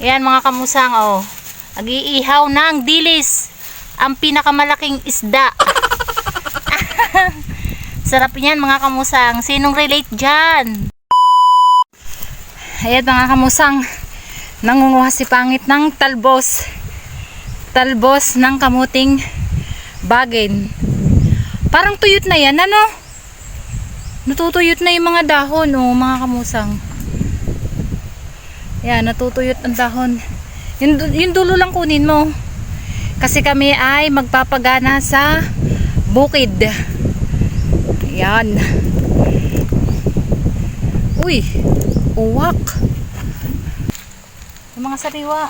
Ayan mga kamusang, oh. Nag-iihaw ng dilis. Ang pinakamalaking isda. Sarap yan mga kamusang. Sinong relate dyan? Ayan mga kamusang. Nangunguha si Pangit ng talbos. Talbos ng kamuting bagin. Parang tuyot na yan, ano? Natutuyot na yung mga dahon, oh, mga kamusang. Yan, natutuyot ang dahon. Yung dulo lang kunin mo. Kasi kami ay magpapagana sa bukid. Yan. Uy, uwak. Yung mga sariwa.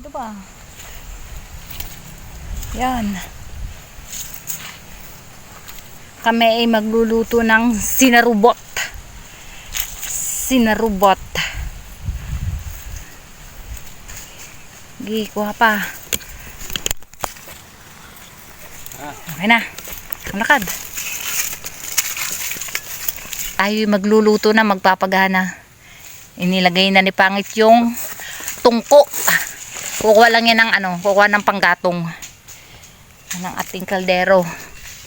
Ito ba? Yan. Kami ay magluluto ng sinarubot. Sinarubot. Kuha pa. Okay na. Ang lakad. Tayo magluluto na, magpapagana. Inilagay na ni Pangit yung tungko. Kukuha lang yan ng kukuha ng panggatong. Ng ating kaldero.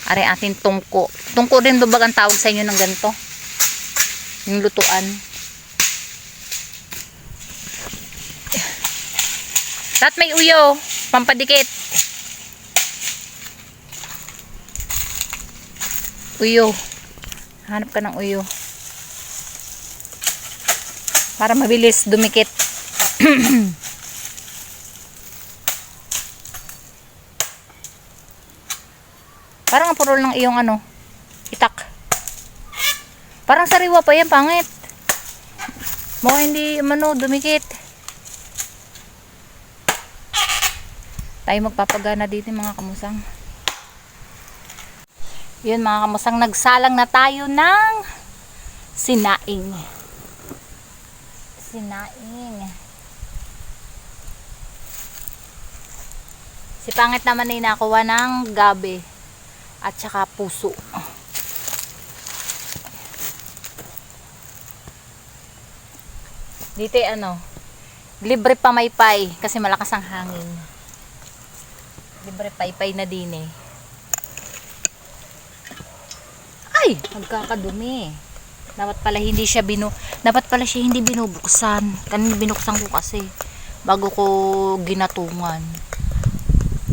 Are ating tungko. Tungko rin ba ang tawag sa inyo ng ganito? Yung lutuan. At may uyo, pampadikit. Uyo. Hanap ka ng uyo. Para mabilis dumikit. Parang ang purol ng iyong itak. Parang sariwa pa yan, Pangit. Baka hindi dumikit. Tayo magpapagana dito mga kamusang. Yun mga kamusang, nagsalang na tayo ng sinaing. Sinaing. Si Pangit naman ay nakuha ng gabi at saka puso. Dito libre pamaypay kasi malakas ang hangin. Libre paypay na din eh. Ay, nagkakadumi. Dapat pala siya hindi binubuksan. Kanina binuksan ko kasi bago ko ginatungan.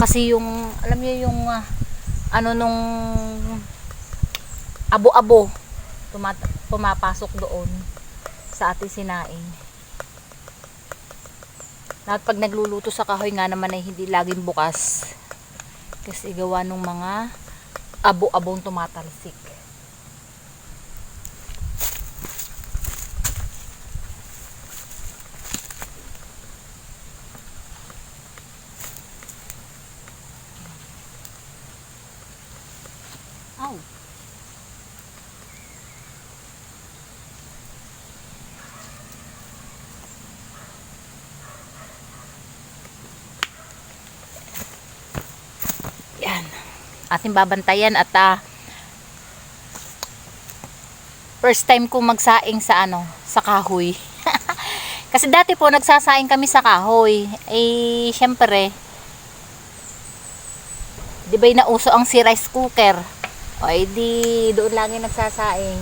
Kasi yung alam niyo yung nung abo-abo pumapasok doon sa ating sinaing. At pag nagluluto sa kahoy nga naman ay hindi laging bukas. Kasi gawa nung mga abo-abong tumatalsik. Ow. Ating babantayan at first time ko magsaing sa kahoy. Kasi dati po nagsasaing kami sa kahoy. Eh syempre, di ba nauso ang si rice cooker? O di doon lagi nagsasaing.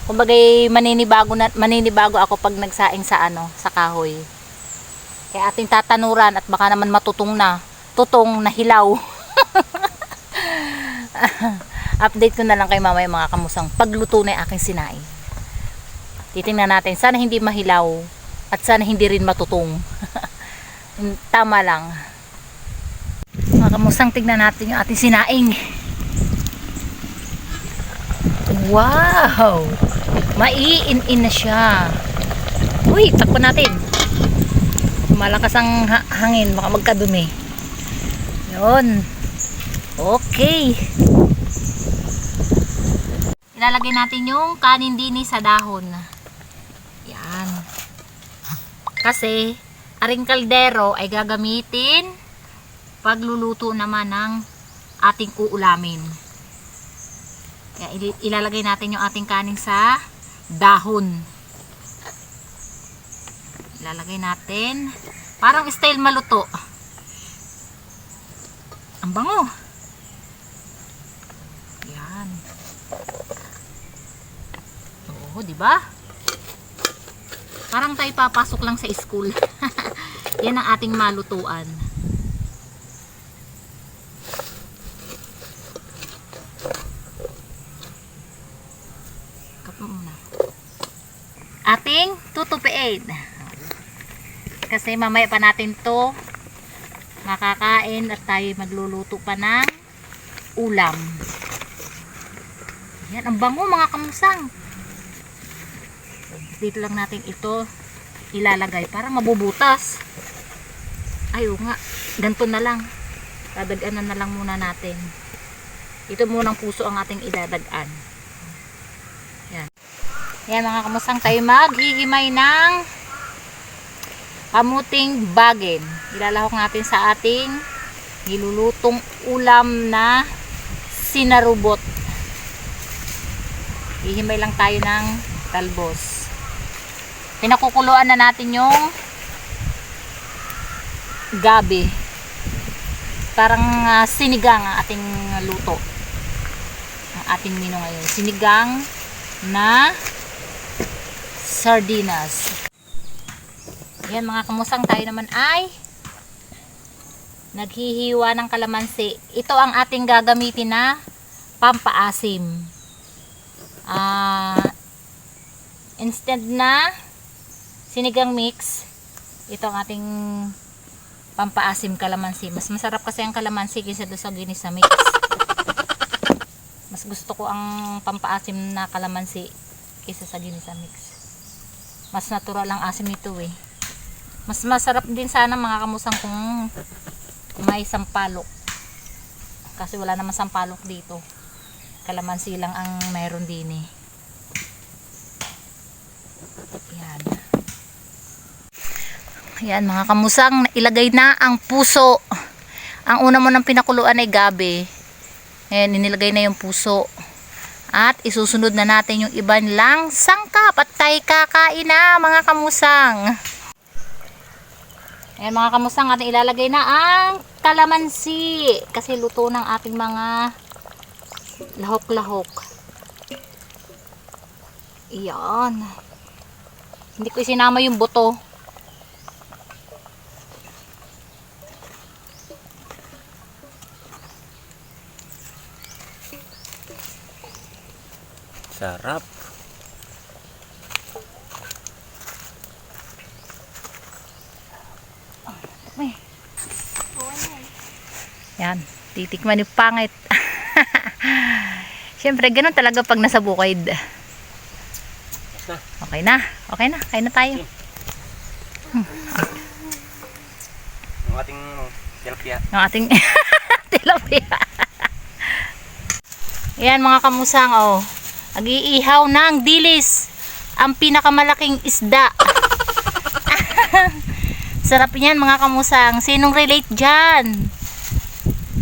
Kumbaga maninibago ako pag nagsaing sa kahoy. Kaya ating tatanuran at baka naman tutong na hilaw. Update ko na lang kay mamaya mga kamusang pagluto na yung aking sinaing. Titingnan natin, sana hindi mahilaw at sana hindi rin matutong. Tama lang. Mga kamusang, tignan natin yung ating sinaing. Wow, maiin-in na siya. Uy, takpan natin. Malakas ang hangin, baka magkadumi. Yun. Okay. Ilalagay natin yung kanin din sa dahon. Yan. Kasi, aring kaldero ay gagamitin pagluluto naman ng ating uulamin. Kaya ilalagay natin yung ating kanin sa dahon. Ilalagay natin. Parang style maluto. Ang bango. Yan. Oo, di ba? Parang tayo papasok lang sa school. Yan ang ating malutuan. Cut mo muna. Ating tutupiin. Kasi mamaya pa natin to makakain at tayo magluluto pa ng ulam. Yan, ang bango mga kamusang. Dito lang natin ito ilalagay para mabubutas. Ayaw nga, ganito na lang. Dadaganan na lang muna natin. Ito munang puso ang ating idadagan. Yan. Yan mga kamusang, tayo maghihimay ng kamuting bagin. Ilalahok natin sa ating nilulutong ulam na sinarubot. Hihimay lang tayo ng talbos. Pinakukuluan na natin yung gabi. Parang sinigang ang ating luto. Ang ating menu ngayon. Sinigang na sardinas. Yan mga kamusang, tayo naman ay naghihiwa ng kalamansi. Ito ang ating gagamitin na pampaasim. Instead na sinigang mix, ito ang ating pampaasim kalamansi. Mas masarap kasi ang kalamansi kaysa doon sa ginisa mix. Mas gusto ko ang pampaasim na kalamansi kaysa sa ginisa mix. Mas natural ang asim nito eh. Mas masarap din sana mga kamusang kung may sampalok. Kasi wala naman sampalok dito. Kalamansi lang ang mayroon din eh. Yan. Yan mga kamusang, ilagay na ang puso. Ang una mo ng pinakuluan ay gabi. Ayan, inilagay na yung puso. At isusunod na natin yung iba lang sangkap at tayo kakain na mga kamusang. Ayan mga kamusang, ating ilalagay na ang kalamansi. Kasi luto ng ating mga lahok-lahok. Iyan. Hindi ko isinama yung buto. Sarap. Yan, titikman yung pangit. Siyempre, ganun talaga pag nasa bukid. Okay na, okay na, kain na tayo. Yung ating tilapia. Yung ating tilapia. Yan mga kamusang, oh. Nag-iihaw ng dilis. Ang pinakamalaking isda. Sarap yan mga kamusang. Sinong relate dyan?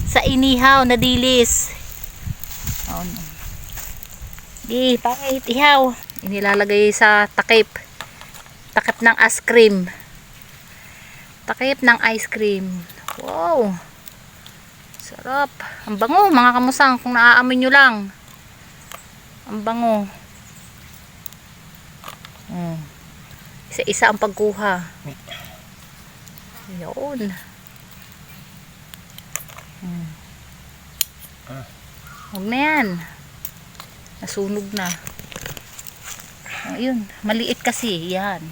Sa inihaw na dilis. Oh, no. Di, pangit ihaw. Inilalagay sa takip. Takip ng ice cream. Takip ng ice cream. Wow. Sarap. Ang bango mga kamusang. Kung naaamoy nyo lang. Ang bango. Isa-isa ang pagkuha. Yun. Huwag na yan. Nasunog na. Ayun. Maliit kasi. Yan.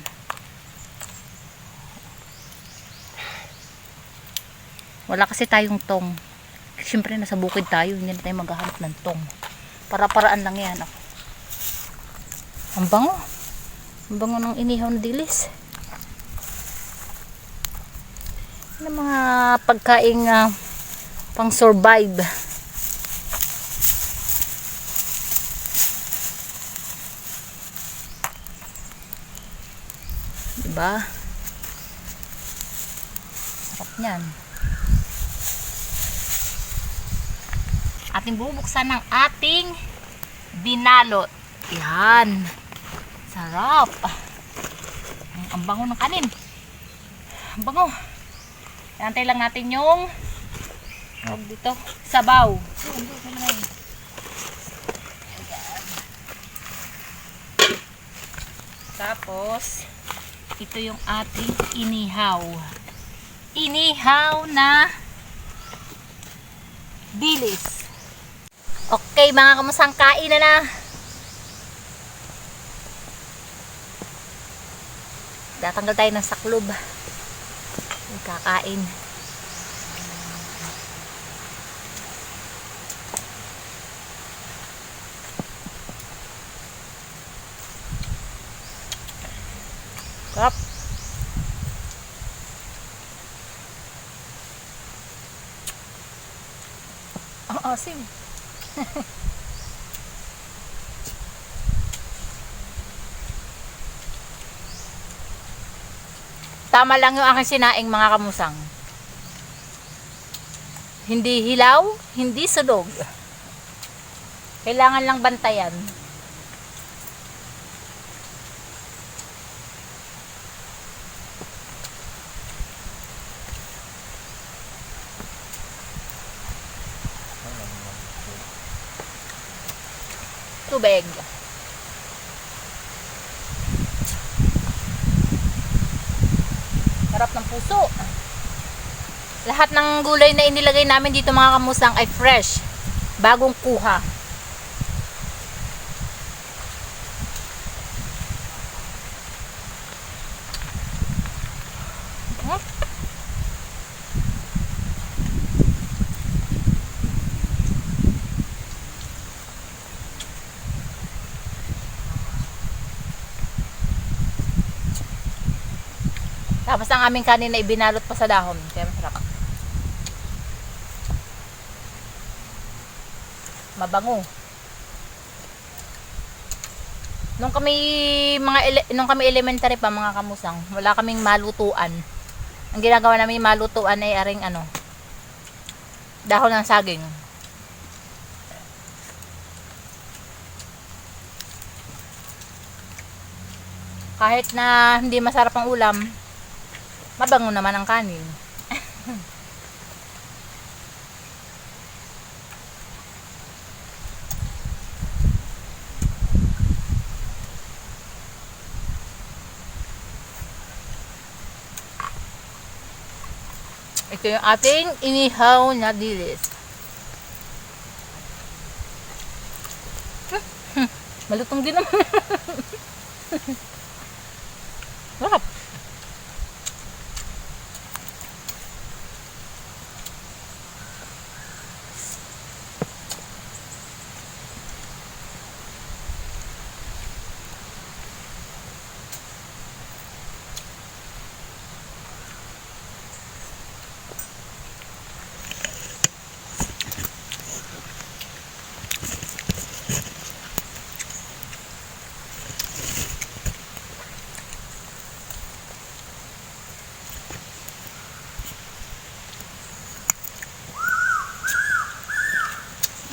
Wala kasi tayong tong. Siyempre nasa bukid tayo. Hindi na tayo maghahanap ng tong. Para-paraan lang yan. Ang bango. Ang bango ng inihaw na dilis. Ano mga pagkaing pang survive. Diba? Sarap niyan. Ating bubuksan ng ating binalot. Yan. Sarap. Ang bango ng kanin. Ang bango. Antay lang natin yung dito, sabaw. Tapos, ito yung ating inihaw. Inihaw na dilis. Okay mga kamusang, kain na. Tatanggal tayo ng saklob. Kakain. Sarap. Ang asim. Tama lang yung aking sinaing mga kamusang. Hindi hilaw, hindi sunog. Kailangan lang bantayan. Tubig. Sarap ng puso. Lahat ng gulay na inilagay namin dito mga kamusang ay fresh. Bagong kuha. Tapos ang aming kanin na ibinalot pa sa dahon. Kaya masarap. Mabango. Nung kami elementary pa mga kamusang, wala kaming malutuan. Ang ginagawa namin malutuan ay aring dahon ng saging. Kahit na hindi masarap ang ulam, mabango naman ang kanin. Ito yung ating inihaw na dilis. Malutong din naman. Sarap.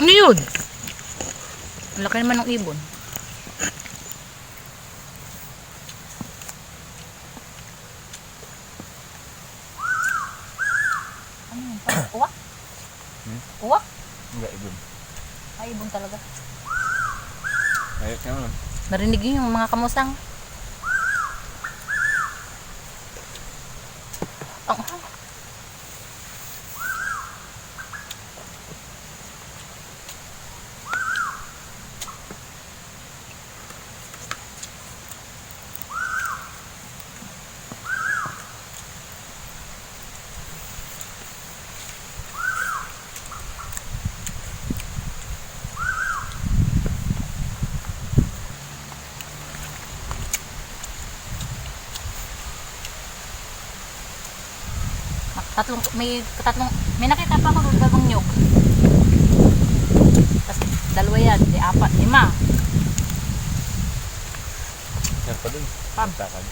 Ano yun? Ang laki naman ng ibon. Ano yun? Uwak? Uwak? Enggak, ibon. Ay, ibon talaga. Ayot naman. Narinig yun yung mga kamusang. Ang may nakita pa ako doon bagong nyog. Tapos dalawa yan, di apat, 5. Yan pa dun. Pagtakad.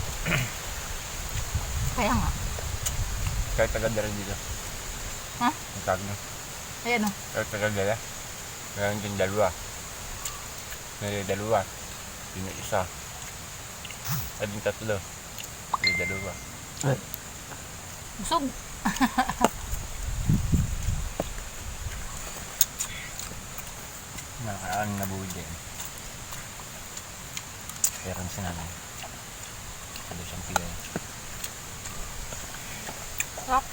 Kaya nga. Kahit tagadala dito. Ha? Ang tag na. Ayan o. Kahit tagadala. Meron din dalawa. May dalawa. Yun yung isa. At yung 3. May dalawa. Busog. Nakakaan na buhay din. Pero sa namin. Sabi siyang pigay. Sarap.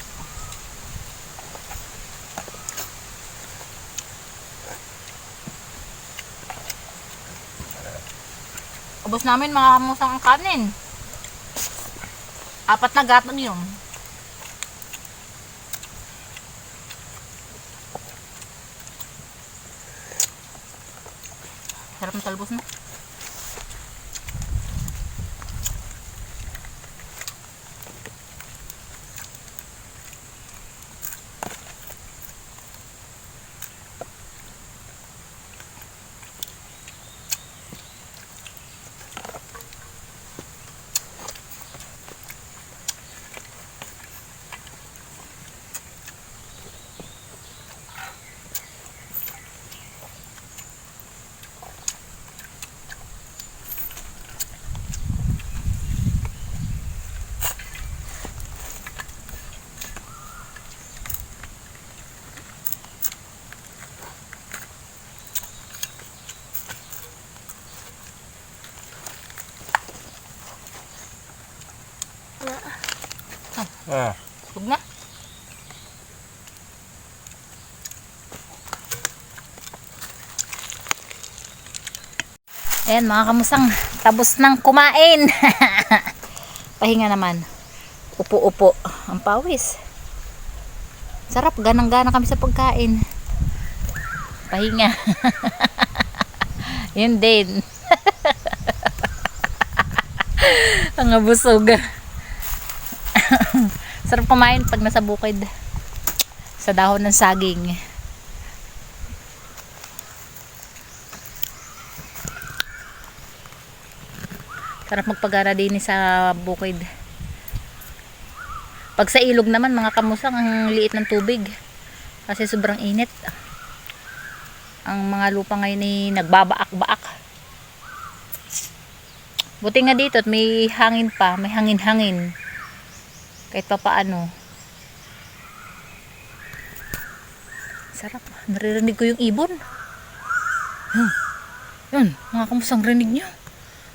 Ubos namin mga kamusang ang kanin. 4 na gatong yun. Sarap ng talbos na. Ah. Huwag na. Ayan mga kamusang, tapos ng kumain. Pahinga naman. Upo-upo. Ang pawis. Sarap, ganang-gana kami sa pagkain. Pahinga. Yun din. Ang busog. Sarap kumain pag nasa bukid sa dahon ng saging. Sarap magpagana din sa bukid. Pag sa ilog naman mga kamusang, ang liit ng tubig kasi sobrang init. Ang mga lupa ngayon ay nagbabaak-baak. Buti nga dito at may hangin pa, may hangin-hangin. Kahit pa paano. Sarap. Naririnig ko yung ibon. Yun, mga kamusang, rinig nyo.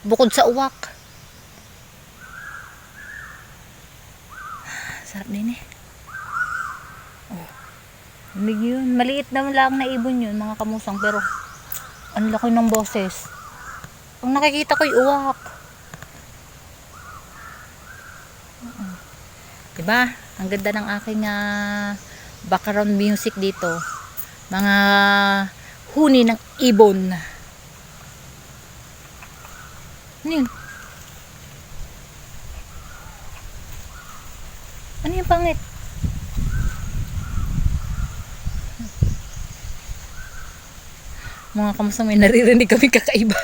Bukod sa uwak. Sarap din eh. Oh. Rinig yun. Maliit naman lang na ibon yun, mga kamusang. Pero, ang laki ng boses. Ang nakikita ko yung uwak. Diba? Ang ganda ng aking background music dito. Mga huni ng ibon. Ano yun? Ano yung pangit? Mga kamusta, may naririnig kami kakaiba.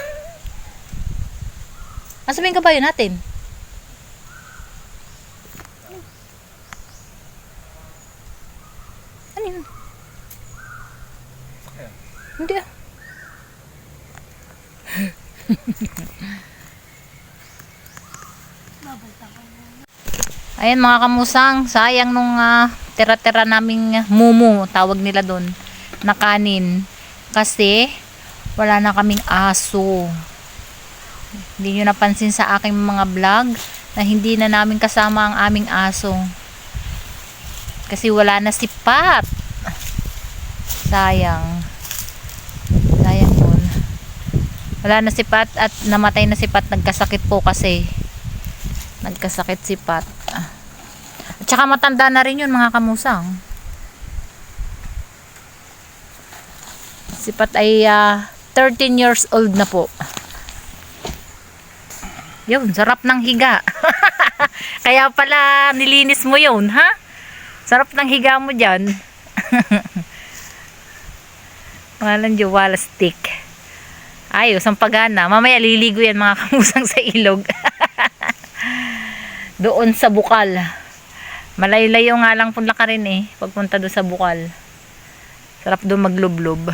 Asa ba yung kabayo natin? Ano yun? Hindi ah. Ayan mga kamusang, sayang nung tira-tira naming mumu, tawag nila doon, na kanin. Kasi wala na kaming aso. Hindi nyo napansin sa aking mga vlog na hindi na namin kasama ang aming aso. Kasi wala na si Pat. Sayang. Sayang yun. Wala na si Pat at namatay na si Pat. Nagkasakit po kasi. Nagkasakit si Pat. At saka matanda na rin yun mga kamusang. Si Pat ay 13 years old na po. Yun, sarap ng higa. Kaya pala nilinis mo yun, ha? Sarap ng higa mo dyan. Walang juwala stick. Ayos, ang pagana. Mamaya liligo yan mga kamusang sa ilog. Doon sa Bukal. Malayo-layo nga lang punla ka rin eh. Pagpunta doon sa Bukal. Sarap doon maglublob.